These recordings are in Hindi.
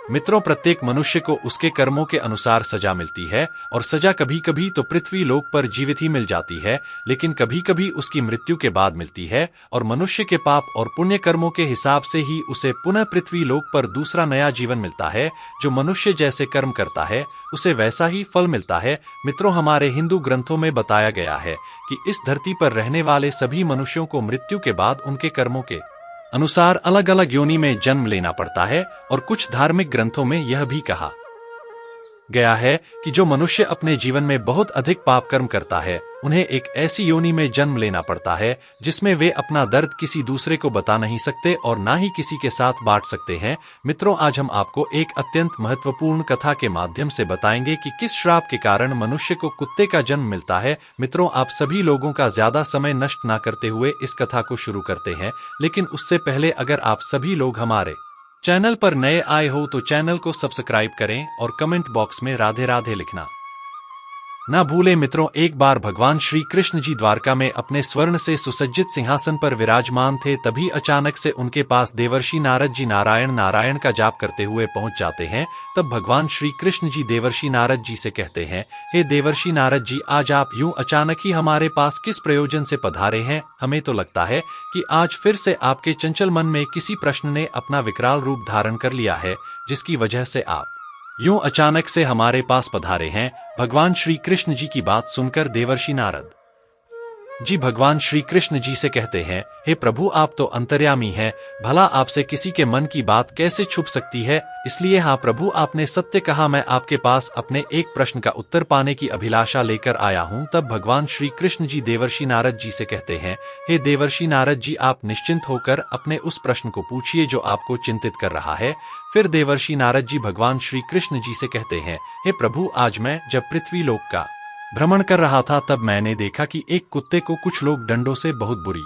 मित्रों, प्रत्येक मनुष्य को उसके कर्मों के अनुसार सजा मिलती है और सजा कभी कभी तो पृथ्वी लोक पर जीवित ही मिल जाती है, लेकिन कभी कभी उसकी मृत्यु के बाद मिलती है और मनुष्य के पाप और पुण्य कर्मों के हिसाब से ही उसे पुनः पृथ्वी लोक पर दूसरा नया जीवन मिलता है। जो मनुष्य जैसे कर्म करता है उसे वैसा ही फल मिलता है। मित्रों, हमारे हिंदू ग्रंथों में बताया गया है कि इस धरती पर रहने वाले सभी मनुष्यों को मृत्यु के बाद उनके कर्मों के अनुसार अलग अलग योनि में जन्म लेना पड़ता है। और कुछ धार्मिक ग्रंथों में यह भी कहा गया है कि जो मनुष्य अपने जीवन में बहुत अधिक पाप कर्म करता है उन्हें एक ऐसी योनि में जन्म लेना पड़ता है जिसमें वे अपना दर्द किसी दूसरे को बता नहीं सकते और ना ही किसी के साथ बांट सकते हैं। मित्रों, आज हम आपको एक अत्यंत महत्वपूर्ण कथा के माध्यम से बताएंगे कि किस श्राप के कारण मनुष्य को कुत्ते का जन्म मिलता है। मित्रों, आप सभी लोगों का ज्यादा समय नष्ट ना करते हुए इस कथा को शुरू करते हैं, लेकिन उससे पहले अगर आप सभी लोग हमारे चैनल पर नए आए हो तो चैनल को सब्सक्राइब करें और कमेंट बॉक्स में राधे राधे लिखना ना भूलें। मित्रों, एक बार भगवान श्री कृष्ण जी द्वारका में अपने स्वर्ण से सुसज्जित सिंहासन पर विराजमान थे। तभी अचानक से उनके पास देवर्षि नारद जी नारायण नारायण का जाप करते हुए पहुंच जाते हैं। तब भगवान श्री कृष्ण जी देवर्षि नारद जी से कहते हैं, हे देवर्षि नारद जी, आज आप यूं अचानक ही हमारे पास किस प्रयोजन से पधारे हैं? हमें तो लगता है कि आज फिर से आपके चंचल मन में किसी प्रश्न ने अपना विकराल रूप धारण कर लिया है, जिसकी वजह से आप यूं अचानक से हमारे पास पधारे हैं। भगवान श्री कृष्ण जी की बात सुनकर देवर्षि नारद जी भगवान श्री कृष्ण जी से कहते हैं, हे प्रभु, आप तो अंतर्यामी हैं, भला आपसे किसी के मन की बात कैसे छुप सकती है? इसलिए हाँ प्रभु, आपने सत्य कहा, मैं आपके पास अपने एक प्रश्न का उत्तर पाने की अभिलाषा लेकर आया हूँ। तब भगवान श्री कृष्ण जी देवर्षि नारद जी से कहते हैं, हे देवर्षि नारद जी, आप निश्चिंत होकर अपने उस प्रश्न को पूछिए जो आपको चिंतित कर रहा है। फिर देवर्षि नारद जी भगवान श्री कृष्ण जी से कहते हैं, हे प्रभु, आज मैं जब पृथ्वी लोक का भ्रमण कर रहा था तब मैंने देखा कि एक कुत्ते को कुछ लोग डंडों से बहुत बुरी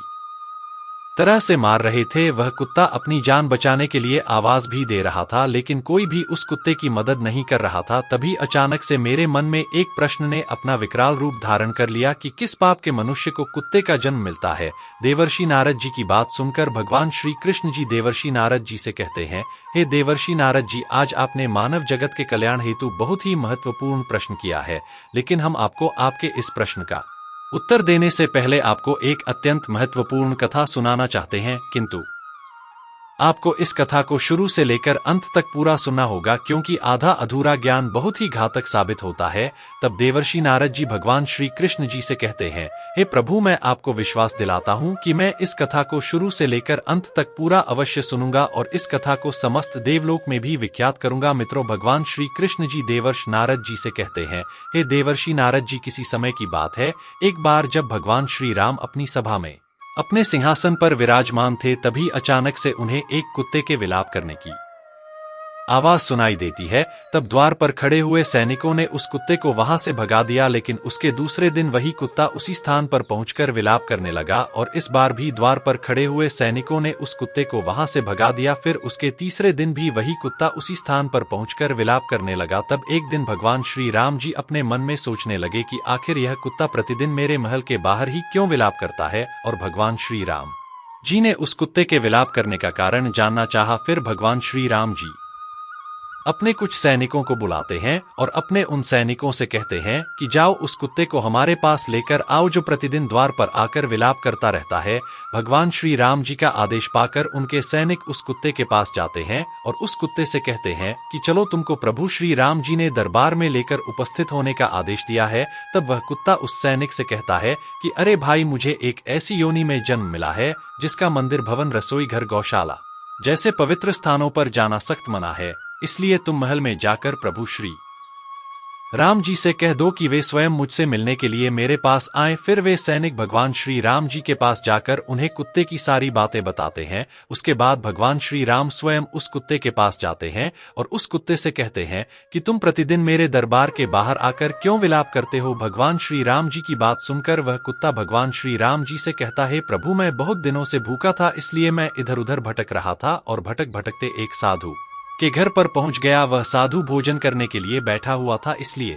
तरह से मार रहे थे। वह कुत्ता अपनी जान बचाने के लिए आवाज भी दे रहा था, लेकिन कोई भी उस कुत्ते की मदद नहीं कर रहा था। तभी अचानक से मेरे मन में एक प्रश्न ने अपना विकराल रूप धारण कर लिया कि किस पाप के मनुष्य को कुत्ते का जन्म मिलता है। देवर्षि नारद जी की बात सुनकर भगवान श्री कृष्ण जी देवर्षि नारद जी से कहते हैं, हे देवर्षि नारद जी, आज आपने मानव जगत के कल्याण हेतु बहुत ही महत्वपूर्ण प्रश्न किया है, लेकिन हम आपको आपके इस प्रश्न का उत्तर देने से पहले आपको एक अत्यंत महत्वपूर्ण कथा सुनाना चाहते हैं। किंतु आपको इस कथा को शुरू से लेकर अंत तक पूरा सुनना होगा, क्योंकि आधा अधूरा ज्ञान बहुत ही घातक साबित होता है। तब देवर्षि नारद जी भगवान श्री कृष्ण जी से कहते हैं, हे प्रभु, मैं आपको विश्वास दिलाता हूँ कि मैं इस कथा को शुरू से लेकर अंत तक पूरा अवश्य सुनूंगा और इस कथा को समस्त देवलोक में भी विख्यात करूंगा। मित्रों, भगवान श्री कृष्ण जी देवर्षि नारद जी से कहते हैं, हे देवर्षि नारद जी, किसी समय की बात है, एक बार जब भगवान श्री राम अपनी सभा में अपने सिंहासन पर विराजमान थे, तभी अचानक से उन्हें एक कुत्ते के विलाप करने की आवाज सुनाई देती है। तब द्वार पर खड़े हुए सैनिकों ने उस कुत्ते को वहां से भगा दिया, लेकिन उसके दूसरे दिन वही कुत्ता उसी स्थान पर पहुंचकर विलाप करने लगा और इस बार भी द्वार पर खड़े हुए सैनिकों ने उस कुत्ते को वहां से भगा दिया। फिर उसके तीसरे दिन भी वही कुत्ता उसी स्थान पर पहुंचकर विलाप करने लगा। तब एक दिन भगवान श्री राम जी अपने मन में सोचने लगे कि आखिर यह कुत्ता प्रतिदिन मेरे महल के बाहर ही क्यों विलाप करता है, और भगवान श्री राम जी ने उस कुत्ते के विलाप करने का कारण जानना चाहा। फिर भगवान श्री राम जी अपने कुछ सैनिकों को बुलाते हैं और अपने उन सैनिकों से कहते हैं कि जाओ, उस कुत्ते को हमारे पास लेकर आओ जो प्रतिदिन द्वार पर आकर विलाप करता रहता है। भगवान श्री राम जी का आदेश पाकर उनके सैनिक उस कुत्ते के पास जाते हैं और उस कुत्ते से कहते हैं कि चलो, तुमको प्रभु श्री राम जी ने दरबार में लेकर उपस्थित होने का आदेश दिया है। तब वह कुत्ता उस सैनिक से कहता है कि अरे भाई, मुझे एक ऐसी योनि में जन्म मिला है जिसका मंदिर, भवन, रसोई घर, गौशाला जैसे पवित्र स्थानों पर जाना सख्त मना है, इसलिए तुम महल में जाकर प्रभु श्री राम जी से कह दो कि वे स्वयं मुझसे मिलने के लिए मेरे पास आए। फिर वे सैनिक भगवान श्री राम जी के पास जाकर उन्हें कुत्ते की सारी बातें बताते हैं। उसके बाद भगवान श्री राम स्वयं उस कुत्ते के पास जाते हैं और उस कुत्ते से कहते हैं कि तुम प्रतिदिन मेरे दरबार के बाहर आकर क्यों विलाप करते हो? भगवान श्री राम जी की बात सुनकर वह कुत्ता भगवान श्री राम जी से कहता है, प्रभु, मैं बहुत दिनों से भूखा था, इसलिए मैं इधर उधर भटक रहा था और भटक भटकते एक साधु के घर पर पहुंच गया। वह साधु भोजन करने के लिए बैठा हुआ था, इसलिए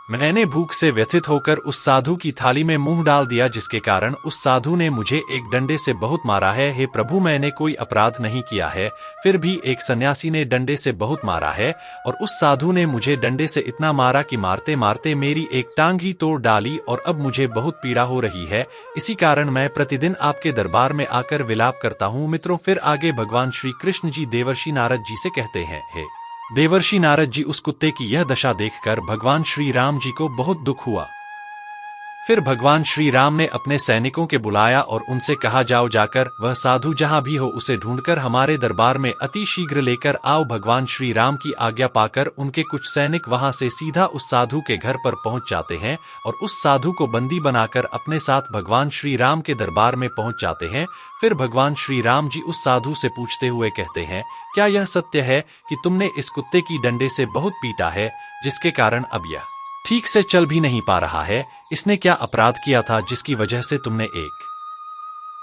मैंने भूख से व्यथित होकर उस साधु की थाली में मुंह डाल दिया, जिसके कारण उस साधु ने मुझे एक डंडे से बहुत मारा है। हे प्रभु, मैंने कोई अपराध नहीं किया है, फिर भी एक सन्यासी ने डंडे से बहुत मारा है और उस साधु ने मुझे डंडे से इतना मारा कि मारते मारते मेरी एक टांग ही तोड़ डाली और अब मुझे बहुत पीड़ा हो रही है। इसी कारण मैं प्रतिदिन आपके दरबार में आकर विलाप करता हूँ। मित्रों, फिर आगे भगवान श्री कृष्ण जी देवर्षि नारद जी से कहते हैं, हे देवर्षि नारद जी, उस कुत्ते की यह दशा देखकर भगवान श्री राम जी को बहुत दुख हुआ। फिर भगवान श्री राम ने अपने सैनिकों के बुलाया और उनसे कहा, जाओ, जाकर वह साधु जहां भी हो उसे ढूंढकर हमारे दरबार में अति शीघ्र लेकर आओ। भगवान श्री राम की आज्ञा पाकर उनके कुछ सैनिक वहां से सीधा उस साधु के घर पर पहुंच जाते हैं और उस साधु को बंदी बनाकर अपने साथ भगवान श्री राम के दरबार में पहुंच जाते हैं। फिर भगवान श्री राम जी उस साधु से पूछते हुए कहते हैं, क्या यह सत्य है कि तुमने इस कुत्ते की डंडे से बहुत पीटा है, जिसके कारण अब यह ठीक से चल भी नहीं पा रहा है? इसने क्या अपराध किया था जिसकी वजह से तुमने एक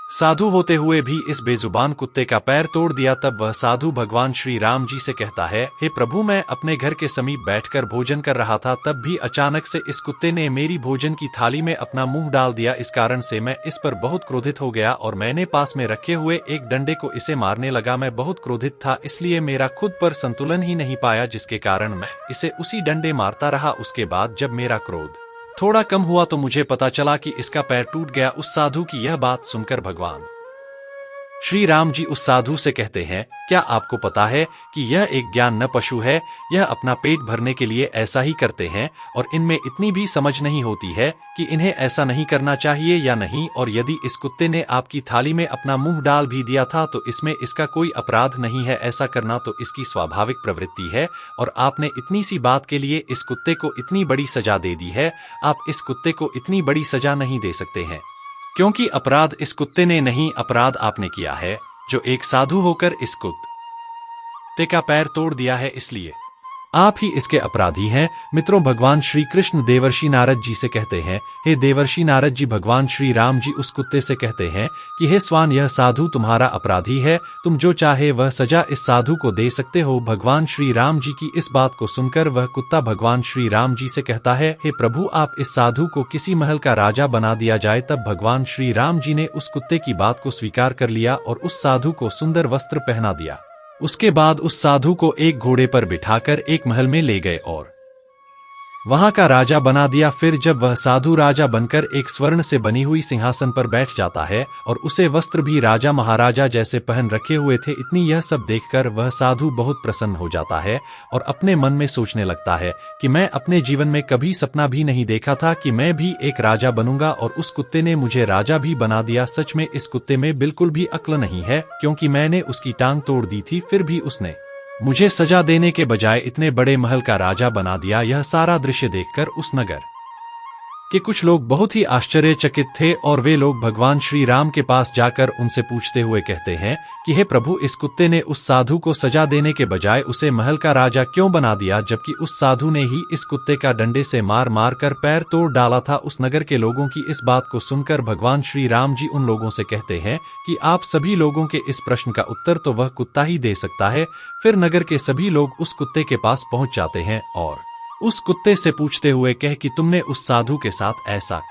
साधु होते हुए भी इस बेजुबान कुत्ते का पैर तोड़ दिया? तब वह साधु भगवान श्री राम जी से कहता है, हे प्रभु, मैं अपने घर के समीप बैठकर भोजन कर रहा था, तब भी अचानक से इस कुत्ते ने मेरी भोजन की थाली में अपना मुंह डाल दिया। इस कारण से मैं इस पर बहुत क्रोधित हो गया और मैंने पास में रखे हुए एक डंडे को इसे मारने लगा। मैं बहुत क्रोधित था, इसलिए मेरा खुद पर संतुलन ही नहीं पाया, जिसके कारण मैं इसे उसी डंडे मारता रहा। उसके बाद जब मेरा क्रोध थोड़ा कम हुआ तो मुझे पता चला कि इसका पैर टूट गया। उस साधु की यह बात सुनकर भगवान श्री राम जी उस साधु से कहते हैं, क्या आपको पता है कि यह एक ज्ञान न पशु है? यह अपना पेट भरने के लिए ऐसा ही करते हैं और इनमें इतनी भी समझ नहीं होती है कि इन्हें ऐसा नहीं करना चाहिए या नहीं। और यदि इस कुत्ते ने आपकी थाली में अपना मुंह डाल भी दिया था तो इसमें इसका कोई अपराध नहीं है। ऐसा करना तो इसकी स्वाभाविक प्रवृत्ति है और आपने इतनी सी बात के लिए इस कुत्ते को इतनी बड़ी सजा दे दी है। आप इस कुत्ते को इतनी बड़ी सजा नहीं दे सकते हैं, क्योंकि अपराध इस कुत्ते ने नहीं, अपराध आपने किया है, जो एक साधु होकर इस कुत्ते का पैर तोड़ दिया है, इसलिए आप ही इसके अपराधी हैं। मित्रों, भगवान श्री कृष्ण देवर्षि नारद जी से कहते हैं, हे देवर्षि नारद जी, भगवान श्री राम जी उस कुत्ते से कहते हैं कि हे स्वान, यह साधु तुम्हारा अपराधी है, तुम जो चाहे वह सजा इस साधु को दे सकते हो। भगवान श्री राम जी की इस बात को सुनकर वह कुत्ता भगवान श्री राम जी से कहता है, हे प्रभु, आप इस साधु को किसी महल का राजा बना दिया जाए। तब भगवान श्री राम जी ने उस कुत्ते की बात को स्वीकार कर लिया और उस साधु को सुंदर वस्त्र पहना दिया। उसके बाद उस साधु को एक घोड़े पर बिठाकर एक महल में ले गए और वहां का राजा बना दिया। फिर जब वह साधु राजा बनकर एक स्वर्ण से बनी हुई सिंहासन पर बैठ जाता है और उसे वस्त्र भी राजा महाराजा जैसे पहन रखे हुए थे, इतनी यह सब देखकर वह साधु बहुत प्रसन्न हो जाता है और अपने मन में सोचने लगता है कि मैं अपने जीवन में कभी सपना भी नहीं देखा था कि मैं भी एक राजा बनूंगा और उस कुत्ते ने मुझे राजा भी बना दिया। सच में इस कुत्ते में बिल्कुल भी अक्ल नहीं है, क्योंकि मैंने उसकी टांग तोड़ दी थी, फिर भी उसने मुझे सजा देने के बजाय इतने बड़े महल का राजा बना दिया। यह सारा दृश्य देखकर उस नगर कि कुछ लोग बहुत ही आश्चर्यचकित थे और वे लोग भगवान श्री राम के पास जाकर उनसे पूछते हुए कहते हैं कि हे प्रभु, इस कुत्ते ने उस साधु को सजा देने के बजाय उसे महल का राजा क्यों बना दिया, जबकि उस साधु ने ही इस कुत्ते का डंडे से मार मार कर पैर तोड़ डाला था। उस नगर के लोगों की इस बात को सुनकर भगवान श्री राम जी उन लोगों से कहते हैं कि आप सभी लोगों के इस प्रश्न का उत्तर तो वह कुत्ता ही दे सकता है। फिर नगर के सभी लोग उस कुत्ते के पास पहुंच जाते हैं और उस कुत्ते से पूछते हुए कह कि तुमने उस साधु के साथ ऐसा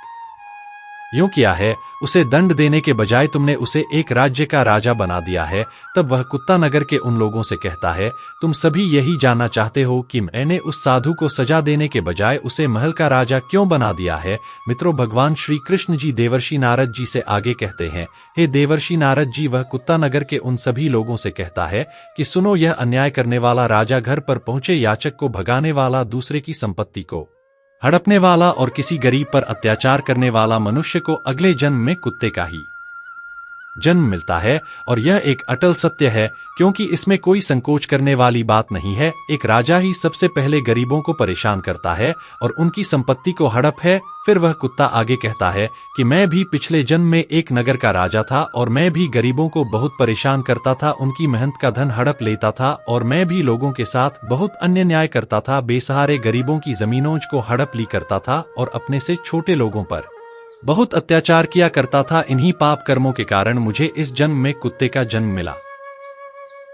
यूं किया है, उसे दंड देने के बजाय तुमने उसे एक राज्य का राजा बना दिया है। तब वह कुत्ता नगर के उन लोगों से कहता है, तुम सभी यही जानना चाहते हो कि मैंने उस साधु को सजा देने के बजाय उसे महल का राजा क्यों बना दिया है। मित्रों, भगवान श्री कृष्ण जी देवर्षि नारद जी से आगे कहते हैं, हे देवर्षि नारद जी, वह कुत्ता नगर के उन सभी लोगों से कहता है कि सुनो, यह अन्याय करने वाला राजा, घर पर पहुंचे याचक को भगाने वाला, दूसरे की संपत्ति को हड़पने वाला और किसी गरीब पर अत्याचार करने वाला मनुष्य को अगले जन्म में कुत्ते का ही जन्म मिलता है। और यह एक अटल सत्य है, क्योंकि इसमें कोई संकोच करने वाली बात नहीं है। एक राजा ही सबसे पहले गरीबों को परेशान करता है और उनकी संपत्ति को हड़प है। फिर वह कुत्ता आगे कहता है कि मैं भी पिछले जन्म में एक नगर का राजा था और मैं भी गरीबों को बहुत परेशान करता था, उनकी मेहनत का धन हड़प लेता था और मैं भी लोगों के साथ बहुत अन्य न्याय करता था, बेसहारे गरीबों की जमीनों को हड़प ली करता था और अपने से छोटे लोगों पर बहुत अत्याचार किया करता था। इन्हीं पाप कर्मों के कारण मुझे इस जन्म में कुत्ते का जन्म मिला।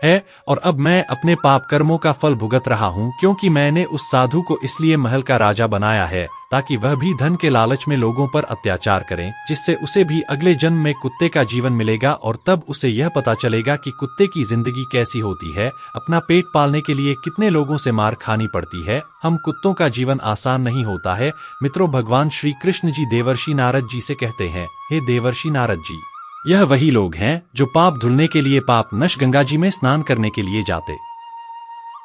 है और अब मैं अपने पाप कर्मों का फल भुगत रहा हूँ, क्योंकि मैंने उस साधु को इसलिए महल का राजा बनाया है ताकि वह भी धन के लालच में लोगों पर अत्याचार करें, जिससे उसे भी अगले जन्म में कुत्ते का जीवन मिलेगा और तब उसे यह पता चलेगा कि कुत्ते की जिंदगी कैसी होती है, अपना पेट पालने के लिए कितने लोगों से मार खानी पड़ती है। हम कुत्तों का जीवन आसान नहीं होता है। मित्रों, भगवान श्री कृष्ण जी देवर्षि नारद जी से कहते हैं, हे देवर्षि नारद जी, यह वही लोग हैं जो पाप धुलने के लिए पाप नश गंगा जी में स्नान करने के लिए जाते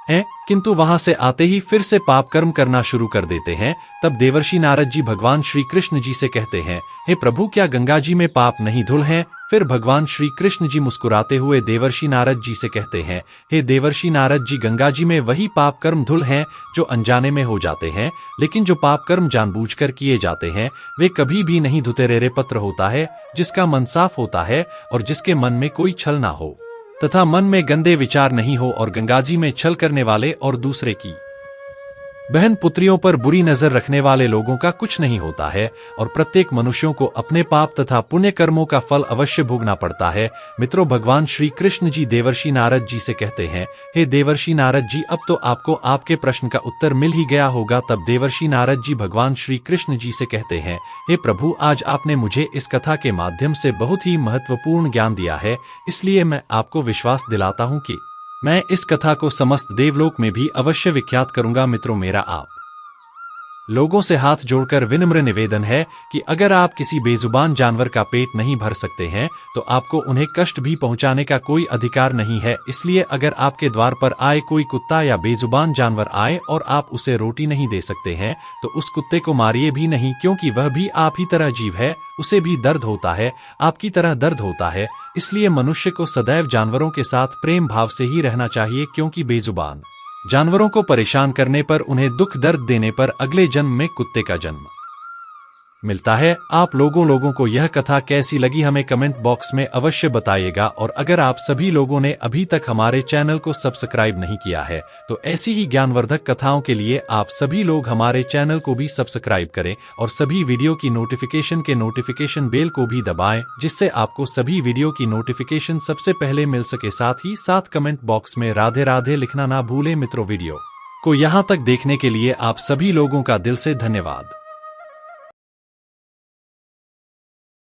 हैं, किंतु वहां से आते ही फिर से पाप कर्म करना शुरू कर देते हैं। तब देवर्षि नारद जी भगवान श्री कृष्ण जी से कहते हैं, हे प्रभु, क्या गंगा जी में पाप नहीं धुल हैं? फिर भगवान श्री कृष्ण जी मुस्कुराते हुए देवर्षि नारद जी से कहते हैं, हे देवर्षि नारद जी, गंगा जी में वही पाप कर्म धुल हैं जो अनजाने में हो जाते हैं, लेकिन जो पाप कर्म जानबूझकर किए जाते हैं वे कभी भी नहीं धुते। रेरे पत्र होता है जिसका मन साफ होता है और जिसके मन में कोई छल ना हो तथा मन में गंदे विचार नहीं हो, और गंगाजी में छल करने वाले और दूसरे की बहन पुत्रियों पर बुरी नजर रखने वाले लोगों का कुछ नहीं होता है, और प्रत्येक मनुष्यों को अपने पाप तथा पुण्य कर्मों का फल अवश्य भोगना पड़ता है। मित्रों, भगवान श्री कृष्ण जी देवर्षि नारद जी से कहते हैं, हे देवर्षि नारद जी, अब तो आपको आपके प्रश्न का उत्तर मिल ही गया होगा। तब देवर्षि नारद जी भगवान श्री कृष्ण जी से कहते हैं, हे प्रभु, आज आपने मुझे इस कथा के माध्यम से बहुत ही महत्वपूर्ण ज्ञान दिया है, इसलिए मैं आपको विश्वास दिलाता हूँ कि मैं इस कथा को समस्त देवलोक में भी अवश्य विख्यात करूंगा। मित्रों, मेरा आप लोगों से हाथ जोड़कर विनम्र निवेदन है कि अगर आप किसी बेजुबान जानवर का पेट नहीं भर सकते हैं तो आपको उन्हें कष्ट भी पहुंचाने का कोई अधिकार नहीं है। इसलिए अगर आपके द्वार पर आए कोई कुत्ता या बेजुबान जानवर आए और आप उसे रोटी नहीं दे सकते हैं तो उस कुत्ते को मारिए भी नहीं, क्योंकि वह भी आप ही तरह जीव है, उसे भी दर्द होता है, आपकी तरह दर्द होता है। इसलिए मनुष्य को सदैव जानवरों के साथ प्रेम भाव से ही रहना चाहिए, क्योंकि बेजुबान जानवरों को परेशान करने पर, उन्हें दुख दर्द देने पर अगले जन्म में कुत्ते का जन्म मिलता है। आप लोगों को यह कथा कैसी लगी हमें कमेंट बॉक्स में अवश्य बताइएगा, और अगर आप सभी लोगों ने अभी तक हमारे चैनल को सब्सक्राइब नहीं किया है तो ऐसी ही ज्ञानवर्धक कथाओं के लिए आप सभी लोग हमारे चैनल को भी सब्सक्राइब करें और सभी वीडियो की नोटिफिकेशन बेल को भी दबाएं, जिससे आपको सभी वीडियो की नोटिफिकेशन सबसे पहले मिल सके। साथ ही साथ कमेंट बॉक्स में राधे राधे लिखना ना भूलें। मित्रों, वीडियो को यहाँ तक देखने के लिए आप सभी लोगों का दिल से धन्यवाद।